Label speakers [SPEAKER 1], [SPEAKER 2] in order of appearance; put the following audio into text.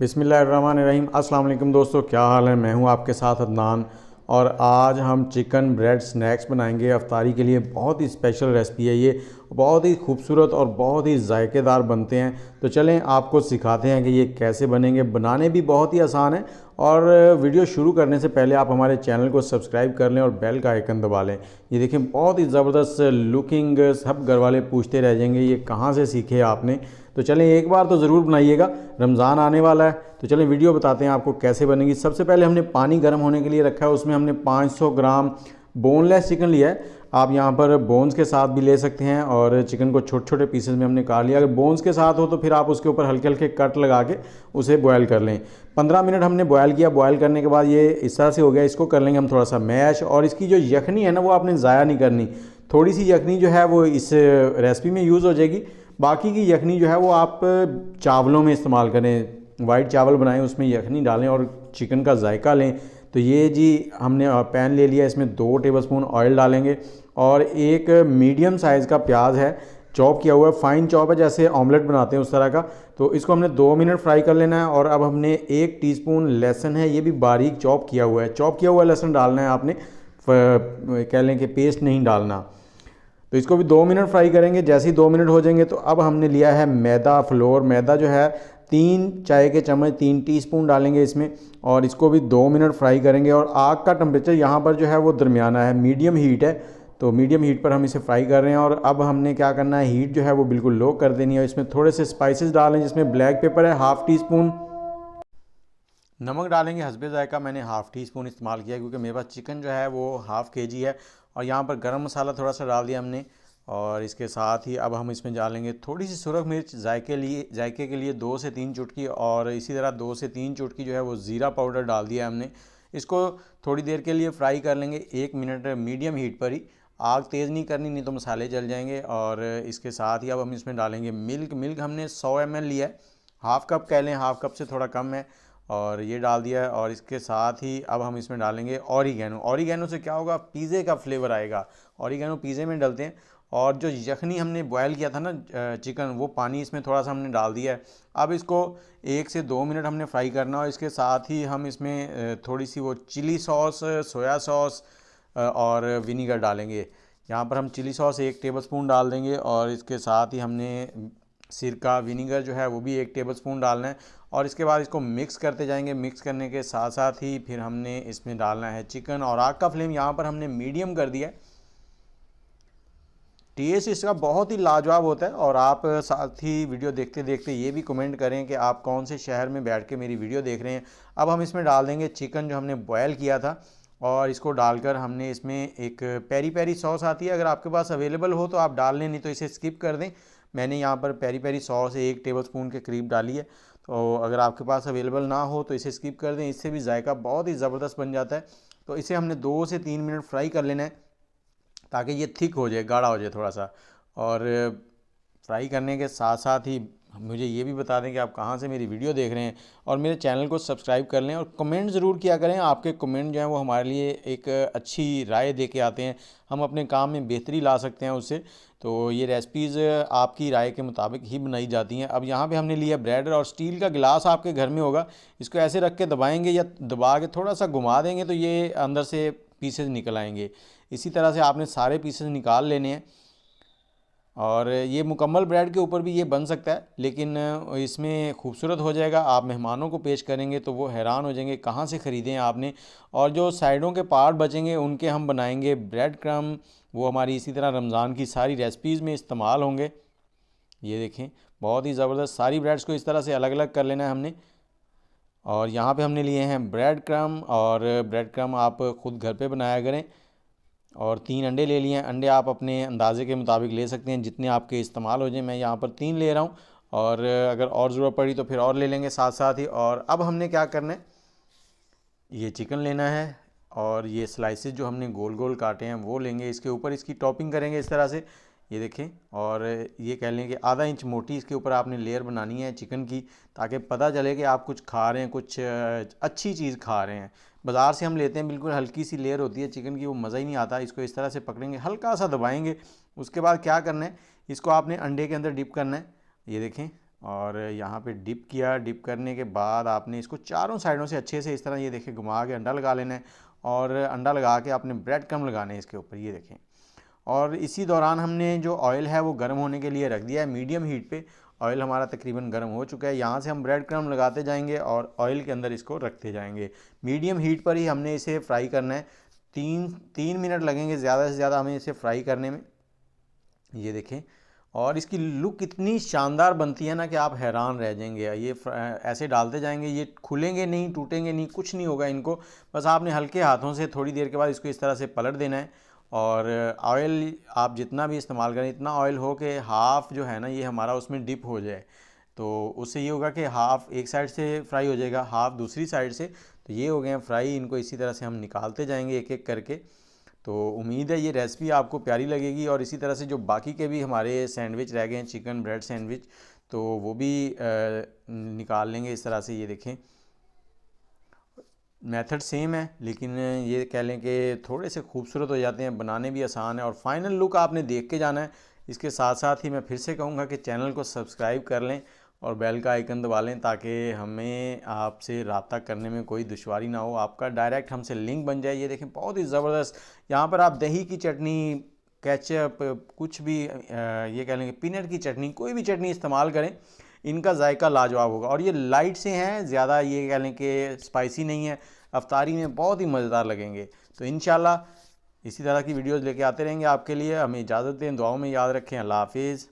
[SPEAKER 1] बिस्मिल्लाहिर्रहमानिर्रहीम। अस्सलाम वालेकुम दोस्तों, क्या हाल है। मैं हूं आपके साथ अदनान और आज हम चिकन ब्रेड स्नैक्स बनाएंगे अफ्तारी के लिए। बहुत ही स्पेशल रेसिपी है ये, बहुत ही खूबसूरत और बहुत ही जायकेदार बनते हैं। तो चलें आपको सिखाते हैं कि ये कैसे बनेंगे। बनाने भी बहुत ही आसान है और वीडियो शुरू करने से पहले आप हमारे चैनल को सब्सक्राइब कर लें और बेल का आइकन दबा लें। ये देखें, बहुत ही ज़बरदस्त लुकिंग, सब घर वाले पूछते रह जाएंगे ये कहाँ से सीखे आपने। तो चलें एक बार तो ज़रूर बनाइएगा, रमज़ान आने वाला है। तो चलें वीडियो बताते हैं आपको कैसे बनेगी। सबसे पहले हमने पानी गर्म होने के लिए रखा है, उसमें हमने 500 ग्राम बोनलेस चिकन लिया है। आप यहाँ पर बोन्स के साथ भी ले सकते हैं और चिकन को छोटे छोटे पीसेस में हमने काट लिया। अगर बोन्स के साथ हो तो फिर आप उसके ऊपर हल्के हल्के कट लगा के उसे बॉयल कर लें। 15 मिनट हमने बॉयल किया। बॉयल करने के बाद ये इस तरह से हो गया। इसको कर लेंगे हम थोड़ा सा मैश, और इसकी जो यखनी है ना वो आपने ज़ाया नहीं करनी। थोड़ी सी यखनी जो है वो इस रेसिपी में यूज़ हो जाएगी। बाकी की यखनी जो है वो आप चावलों में इस्तेमाल करें। वाइट चावल बनाएं, उसमें यखनी डालें और चिकन का जायका लें। तो ये जी हमने पैन ले लिया, इसमें 2 टेबलस्पून ऑयल डालेंगे और एक मीडियम साइज़ का प्याज है, चॉप किया हुआ है, फाइन चॉप है, जैसे ऑमलेट बनाते हैं उस तरह का। तो इसको हमने 2 मिनट फ्राई कर लेना है। और अब हमने 1 टीस्पून लहसुन है, ये भी बारीक चॉप किया हुआ है। चॉप किया हुआ लहसुन डालना है आपने, कह लें कि पेस्ट नहीं डालना। तो इसको भी 2 मिनट फ्राई करेंगे। जैसे ही 2 मिनट हो जाएंगे तो अब हमने लिया है मैदा फ्लोर। मैदा जो है 3 चाय के चम्मच, 3 टीस्पून डालेंगे इसमें और इसको भी 2 मिनट फ्राई करेंगे। और आग का टेम्परेचर यहाँ पर जो है वो दरमियाना है, मीडियम हीट है। तो मीडियम हीट पर हम इसे फ्राई कर रहे हैं। और अब हमने क्या करना है, हीट जो है वो बिल्कुल लो कर देनी है। इसमें थोड़े से स्पाइसेस डालें, जिसमें ब्लैक पेपर है हाफ़ टी स्पून, नमक डालेंगे हस्बे जायका। मैंने हाफ़ टी स्पून इस्तेमाल किया क्योंकि मेरे पास चिकन जो है वो हाफ़ केजी है। और यहाँ पर गरम मसाला थोड़ा सा डाल दिया हमने। और इसके साथ ही अब हम इसमें डालेंगे थोड़ी सी सुरख मिर्च, जायके के लिए 2 से 3 चुटकी, और इसी तरह 2 से 3 चुटकी जो है वो ज़ीरा पाउडर डाल दिया हमने। इसको थोड़ी देर के लिए फ्राई कर लेंगे, 1 मिनट मीडियम हीट पर ही। आग तेज़ नहीं करनी, नहीं तो मसाले जल जाएंगे। और इसके साथ ही अब हम इसमें डालेंगे मिल्क हमने 100 ml लिया है, हाफ़ कप कह लें, हाफ़ कप से थोड़ा कम है। और ये डाल दिया है। और इसके साथ ही अब हम इसमें डालेंगे ऑरिगेनो से क्या होगा, पिज़्ज़े का फ्लेवर आएगा। ऑरिगेनो पिज़्ज़े में डालते हैं। और जो यखनी हमने बॉयल किया था ना चिकन, वो पानी इसमें थोड़ा सा हमने डाल दिया है। अब इसको 1 से 2 मिनट हमने फ्राई करना। और इसके साथ ही हम इसमें थोड़ी सी वो चिली सॉस, सोया सॉस और विनीगर डालेंगे। यहाँ पर हम चिली सॉस 1 टेबलस्पून डाल देंगे। और इसके साथ ही हमने सिरका, विनीगर जो है वो भी 1 टेबलस्पून डालना है। और इसके बाद इसको मिक्स करते जाएंगे। मिक्स करने के साथ साथ ही फिर हमने इसमें डालना है चिकन। और आग का फ्लेम यहाँ पर हमने मीडियम कर दिया है। टेस्ट इसका बहुत ही लाजवाब होता है। और आप साथ ही वीडियो देखते देखते ये भी कमेंट करें कि आप कौन से शहर में बैठ के मेरी वीडियो देख रहे हैं। अब हम इसमें डाल देंगे चिकन जो हमने बॉयल किया था। और इसको डालकर हमने इसमें एक पेरी पेरी सॉस आती है, अगर आपके पास अवेलेबल हो तो आप डाल लें, नहीं तो इसे स्किप कर दें। मैंने यहाँ पर पेरी पेरी सॉस 1 टेबलस्पून के करीब डाली है। तो अगर आपके पास अवेलेबल ना हो तो इसे स्किप कर दें, इससे भी जायका बहुत ही ज़बरदस्त बन जाता है। तो इसे हमने 2 से 3 मिनट फ्राई कर लेना है ताकि ये थिक हो जाए, गाढ़ा हो जाए थोड़ा सा। और फ्राई करने के साथ साथ ही मुझे ये भी बता दें कि आप कहाँ से मेरी वीडियो देख रहे हैं। और मेरे चैनल को सब्सक्राइब कर लें और कमेंट ज़रूर किया करें। आपके कमेंट जो हैं वो हमारे लिए एक अच्छी राय दे के आते हैं, हम अपने काम में बेहतरी ला सकते हैं उससे। तो ये रेसिपीज़ आपकी राय के मुताबिक ही बनाई जाती हैं। अब यहाँ पे हमने लिया ब्रेड, और स्टील का गिलास आपके घर में होगा, इसको ऐसे रख के दबाएंगे या दबा के थोड़ा सा घुमा देंगे तो ये अंदर से पीसेज निकल आएंगे। इसी तरह से आपने सारे पीसेज निकाल लेने हैं। और ये मुकम्मल ब्रेड के ऊपर भी ये बन सकता है, लेकिन इसमें खूबसूरत हो जाएगा। आप मेहमानों को पेश करेंगे तो वो हैरान हो जाएंगे कहाँ से ख़रीदे हैं आपने। और जो साइडों के पार्ट बचेंगे उनके हम बनाएंगे ब्रेड क्रम्ब, वो हमारी इसी तरह रमज़ान की सारी रेसिपीज़ में इस्तेमाल होंगे। ये देखें, बहुत ही ज़बरदस्त। सारी ब्रेड्स को इस तरह से अलग अलग कर लेना है हमने। और यहाँ पे हमने लिए हैं ब्रेड क्रम्ब, और ब्रेड क्रम्ब आप ख़ुद घर पे बनाया करें। और 3 अंडे ले लिए हैं। अंडे आप अपने अंदाजे के मुताबिक ले सकते हैं, जितने आपके इस्तेमाल हो जाए। मैं यहाँ पर 3 ले रहा हूँ, और अगर और ज़रूरत पड़ी तो फिर और ले लेंगे साथ साथ ही। और अब हमने क्या करना है, ये चिकन लेना है और ये स्लाइसेस जो हमने गोल गोल काटे हैं वो लेंगे। इसके ऊपर इसकी टॉपिंग करेंगे इस तरह से, ये देखें। और ये कह लें कि आधा इंच मोटी इसके ऊपर आपने लेयर बनानी है चिकन की, ताकि पता चले कि आप कुछ खा रहे हैं, कुछ अच्छी चीज़ खा रहे हैं। बाज़ार से हम लेते हैं बिल्कुल हल्की सी लेयर होती है चिकन की, वो मज़ा ही नहीं आता। इसको इस तरह से पकड़ेंगे, हल्का सा दबाएंगे। उसके बाद क्या करना है, इसको आपने अंडे के अंदर डिप करना है, ये देखें। और यहाँ पे डिप किया। डिप करने के बाद आपने इसको चारों साइडों से अच्छे से इस तरह ये देखें घुमा के अंडा लगा लेना है, और अंडा लगा के आपने ब्रेड क्रम्ब लगाने हैं इसके ऊपर, ये देखें। और इसी दौरान हमने जो ऑयल है वो गर्म होने के लिए रख दिया है मीडियम हीट पे। ऑयल हमारा तकरीबन गर्म हो चुका है। यहाँ से हम ब्रेड क्रम्ब लगाते जाएंगे और ऑयल के अंदर इसको रखते जाएंगे। मीडियम हीट पर ही हमने इसे फ्राई करना है। 3 मिनट लगेंगे ज़्यादा से ज़्यादा हमें इसे फ्राई करने में, ये देखें। और इसकी लुक इतनी शानदार बनती है ना कि आप हैरान रह जाएंगे। ये ऐसे डालते जाएंगे, ये खुलेंगे नहीं, टूटेंगे नहीं, कुछ नहीं होगा इनको। बस आपने हल्के हाथों से थोड़ी देर के बाद इसको इस तरह से पलट देना है। और ऑयल आप जितना भी इस्तेमाल करें, इतना ऑयल हो कि हाफ़ जो है ना ये हमारा उसमें डिप हो जाए। तो उससे ये होगा कि हाफ़ एक साइड से फ्राई हो जाएगा, हाफ़ दूसरी साइड से। तो ये हो गए हैं फ्राई। इनको इसी तरह से हम निकालते जाएंगे एक एक करके। तो उम्मीद है ये रेसिपी आपको प्यारी लगेगी। और इसी तरह से जो बाकी के भी हमारे सैंडविच रह गए हैं, चिकन ब्रेड सैंडविच, तो वो भी निकाल लेंगे इस तरह से। ये देखें, मेथड सेम है, लेकिन ये कह लें कि थोड़े से खूबसूरत हो जाते हैं, बनाने भी आसान है। और फाइनल लुक आपने देख के जाना है। इसके साथ साथ ही मैं फिर से कहूँगा कि चैनल को सब्सक्राइब कर लें और बेल का आइकन दबा लें, ताकि हमें आपसे रब्ता करने में कोई दुश्वारी ना हो, आपका डायरेक्ट हमसे लिंक बन जाए। ये देखें, बहुत ही ज़बरदस्त। यहाँ पर आप दही की चटनी, केचप, कुछ भी ये कह लेंगे पीनट की चटनी, कोई भी चटनी इस्तेमाल करें, इनका जायका लाजवाब होगा। और ये लाइट से हैं, ज़्यादा ये कह लें कि स्पाइसी नहीं है। अफ्तारी में बहुत ही मज़ेदार लगेंगे। तो इंशाल्लाह इसी तरह की वीडियोज़ लेके आते रहेंगे आपके लिए। हमें इजाज़त दें, दुआओं में याद रखें। अल्लाह हाफिज़।